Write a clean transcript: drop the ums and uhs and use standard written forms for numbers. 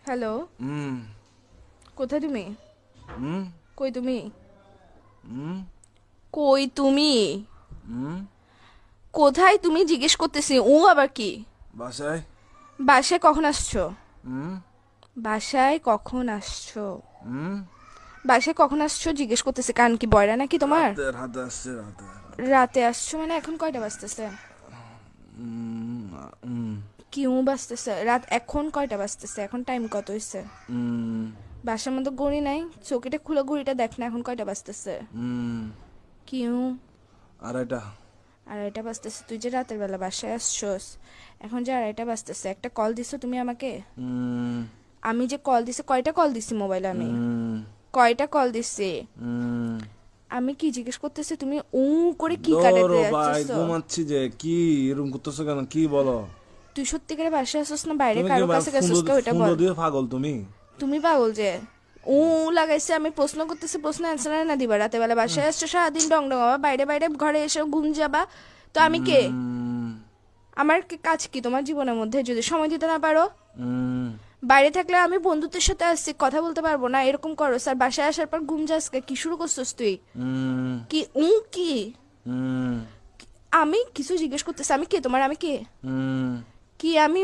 Hello, হুম কোথায় তুমি? হুম কই তুমি? হুম কই তুমি? হুম কোথায় তুমি জিজ্ঞেস করতেছি, আবার কি? বাসায়। বাসায় কখন আসছো? হুম বাসায় কখন আসছো? হুম বাসায় কখন আসছো জিজ্ঞেস করতেছি, কান কি বয়রা নাকি তোমার? রাতে রাতে আসছে রাতে রাতে। রাতে আসছো মানে এখন কয়টা বাজতেছে? হুম হুম কি বাজতেছে রাত, এখন কয়টা বাজতেছে? এখন টাইম কত হয়েছে? হুম বাসার মধ্যে ঘড়ি নাই? চৌকিটা খুলে ঘড়িটা দেখ না, এখন কয়টা বাজতেছে? হুম কি আড়াইটা। আড়াইটা বাজতেছে? তুই যে রাতের বেলা বাসায় আসছোস, এখন যে আড়াইটা বাজতেছে, একটা কল দিছো তুমি আমাকে? হুম আমি যে কল দিছি, কয়টা কল দিছি মোবাইলে আমি? হুম কয়টা কল দিছি? হুম আমি কি জিজ্ঞেস করতেছি, তুমি করে কি কাটাতে দৌড়ো ভাই, যাচ্ছিস? ঘুমাচ্ছি যে। কি এরকম করতেছো কেন? কি বলো? তুই সত্যিকারে বাসায় আসছিস না বাইরে তুমি কি কারো কাছে গেছিস? ফুndo ওইটা ফুndo বল। দিয়ে পাগল তুমি? তুমি পাগল যে লাগাইছে, আমি প্রশ্ন করতেছি, প্রশ্ন অ্যান্সার না দিবা? রাতে বেলা বাসায় আসছো, সারাদিন ডং ডং আবার বাইরে বাইরে ঘরে এসে ঘুম যাবা, তো আমি কে? হুম আমার কাজ কি তোমার জীবনের মধ্যে যদি সময় দিতে না পারো? হুম বাইরে থাকলে আমি বন্ধুত্বের সাথে আসছি, কথা বলতে পারবো না এরকম করো স্যার? বাসায় আসার পর ঘুম যাস কি শুরু করছিস তুই? হুম কি কি? হুম আমি কিছু জিজ্ঞেস করতেছি, আমি কে তোমার? আমি কে? হুম কি আমি